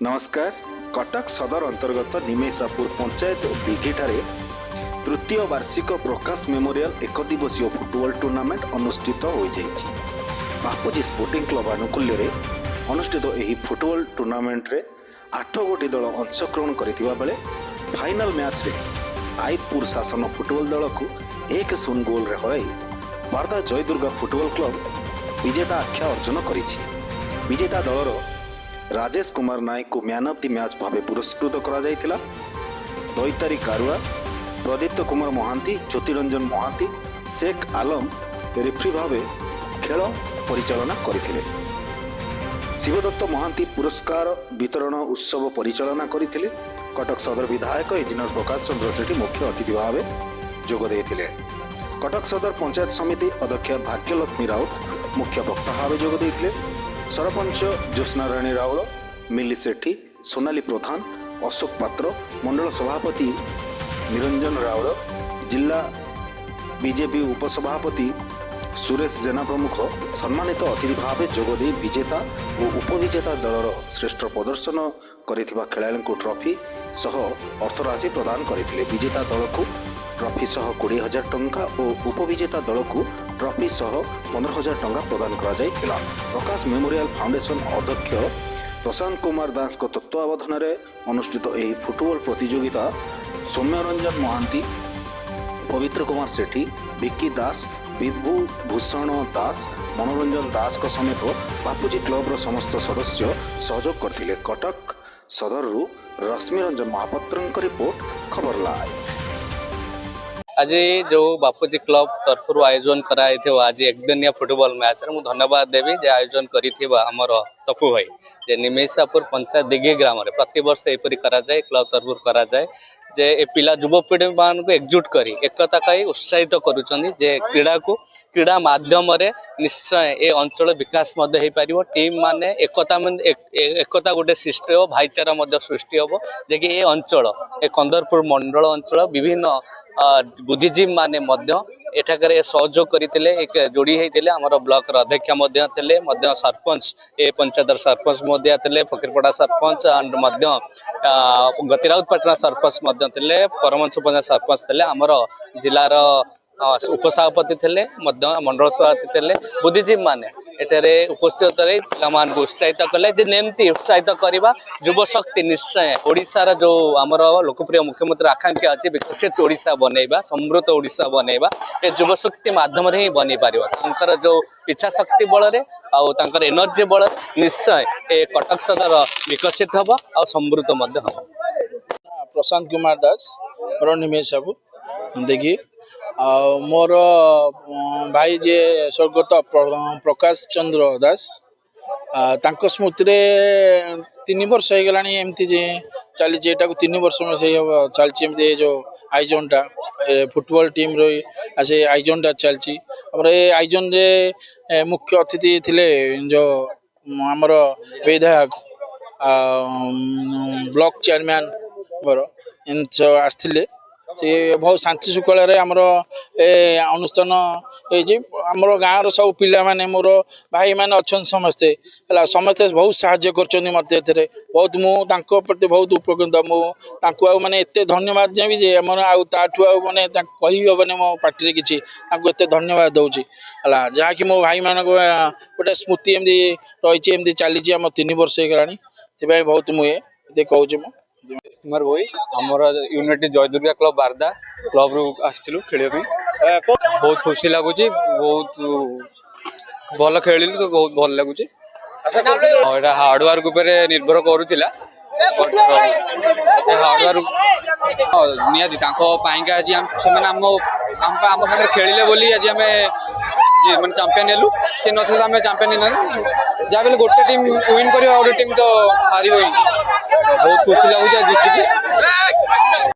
नमस्कार। कटक सदर अंतर्गत निमेशापुर पंचायत दिघिठारे तृतीय वार्षिक प्रकाश मेमोरियल एक दिवसीय फुटबॉल टूर्नामेंट अनुष्ठित हो बापूजी स्पोर्टिंग क्लब आनुकूल्य रे अनुष्ठित यह फुटबॉल टूर्नामेंट रे 8 गोटी दल अंशग्रहण करथिबा बेले फाइनल मैच रे आईपुर शासन फुटबॉल दल को 1-0 गोल रे हराई वार्दा जयदुर्गा फुटबॉल क्लब विजेता आख्या अर्जन करिछि। विजेता दलर राजेश कुमार नायक को मैन ऑफ द मैच भाव पुरस्कृत करा जायतिला। दैतारी कारुआ, प्रदीप्त कुमार महांती, ज्योतिरंजन महांती, शेख आलम रेफ्री भाव खेल परिचालना करथिले। शिवदत्त महांती पुरस्कार वितरण उत्सव परिचालना करथिले। कटक सदर विधायक इंजीनियर प्रकाश चंद्र सेठी मुख्य अतिथि भाव जोग देथिले। कटक सदर पंचायत समिति अध्यक्ष भाग्यलक्ष्मी राउत मुख्य वक्ता भाव जोग देथिले। सरपंच ज्योत्स्ना राणी राउल, मिली सेठी, सोनाली प्रधान, अशोक पात्र, मंडल सभापति निरंजन राउल, जिला बीजेपी उपसभापति सुरेश जेना प्रमुख सम्मानित अतिथि भाव जोगदे विजेता और उपविजेता दलर श्रेष्ठ प्रदर्शन करिथिबा खेलाड़ी को ट्रॉफी सह अर्थराशि प्रदान करथिले। विजेता दल को ट्रॉफी सह 20,000 टंका और उपविजेता दल को ट्रॉफी सह 15,000 टंका प्रदान करा जायतिला। प्रकाश मेमोरियल फाउंडेशन अध्यक्ष प्रशांत कुमार दास को तत्वावधान में अनुष्ठित यह फुटबॉल प्रतियोगिता सौम्यरंजन महांती, पवित्र कुमार सेठी, विक्की दास, विभू भूषण दास, मनोरंजन दास को समेत बापूजी क्लब समस्त सदस्य सहयोग करथिले। कटक सदर रश्मिरंजन महापात्र रिपोर्ट खबर लाइव। आज जो बापूजी क्लब तरफ आयोजन कराई आज एक दिनिया फुटबॉल मैच मु धन्यवाद देवी जे आयोजन करिथिबा हमर तपु भाई जे निमेशापुर पंचायत दिघी ग्राम रे प्रति वर्ष एपरी करा जाए क्लब तरफ करा जाए जे ए पिला युवपीढ़ी मान को एकजुट करी एकता कई उत्साहित करुचंदी जे क्रीड़ा माध्यम रे निश्चय ए अंचल विकास मध्य हे पारिबो। टीम माने एकता गोटे सृष्टि हो, भाईचारा मध्य सृष्टि हो जे कि ए अंचल ए कंदरपुर मंडल अंचल विभिन्न बुद्धिजीवी माने मध्य एठाकरे सहयोग करथिले। एक जोड़ी हेतिले हमर ब्लॉक र अध्यक्ष मध्य सरपंच ए पंचायत सरपंच मध्य थिले, फकीरपड़ा सरपंच एंड मध्य गतिराउत पटना सरपंच मध्य थिले, परमंश पंचायत सरपंच थिले, हमर जिला रो उपसभापति थिले, मध्य मंडल सभापति थिले। बुद्धिजीवी माने एठारे उपस्थित रही पिलामान को उत्साहित कले जे नेमती उत्साहित करबा युव शक्ति निश्चय ओडिसा जो आमर लोकप्रिय मुख्यमंत्री आकांक्षा अछि विकसित ओडिसा बनैबा, समृद्ध ओडिसा बनैबा ए युव शक्ति माध्यम रे ही बनी पारिबा। तांकर जो इच्छा शक्ति बल रे आ तांकर एनर्जी बल निश्चय ए कटक सदर विकसित हबो आ समृद्ध मध्य हबो। प्रशांत कुमार दास निमेशापुर देखी मोर भाई जे स्वर्गत प्रकाश चंद्र दास तांको स्मृति रे 3 वर्ष हो गलानी एमती जे चली 3 वर्ष में से चलची एमती जो आयोजनटा फुटबॉल टीम रो आसे आयोजनटा चलची। हमर ए आयोजन रे मुख्य अतिथि थिले जो हमर विधायक ब्लॉक चेयरमैन बर इन आस्थिले से बहुत शांति शुक्ल आमर ए अनुष्ठान होमर गाँव सब पिला माने मोर भाई माने अच्छा समस्ते समस्ते बहुत साहाय्य कर बहुत मुझे बहुत उपकृत मुझे माने एत धन्यवाद देवी जे आठू माने कही हेनी मो पार्टी किसी एत धन्यवाद दूसरी है जहाँकि मो भाई मान गोटे स्मृति एमती रही चली आम 3 वर्ष हो गलानी से बहुत मुझे कहूँ कुमार भाई आमर unity Jai Durga club Barda club रु आसलु खेल बहुत खुशी लगुच, बहुत भल खेल तो बहुत भल लगुच। हार्डवर्क निर्भर करूला हार्डवर्क निहाती आज आम सागर खेलिले बोली आज आम मैंने चैंपियन हेलु से नथिले आम चैंपियन जहाँ भी गोटे टीम विन कर टीम तो हार बहुत खुशी लगुच जीत।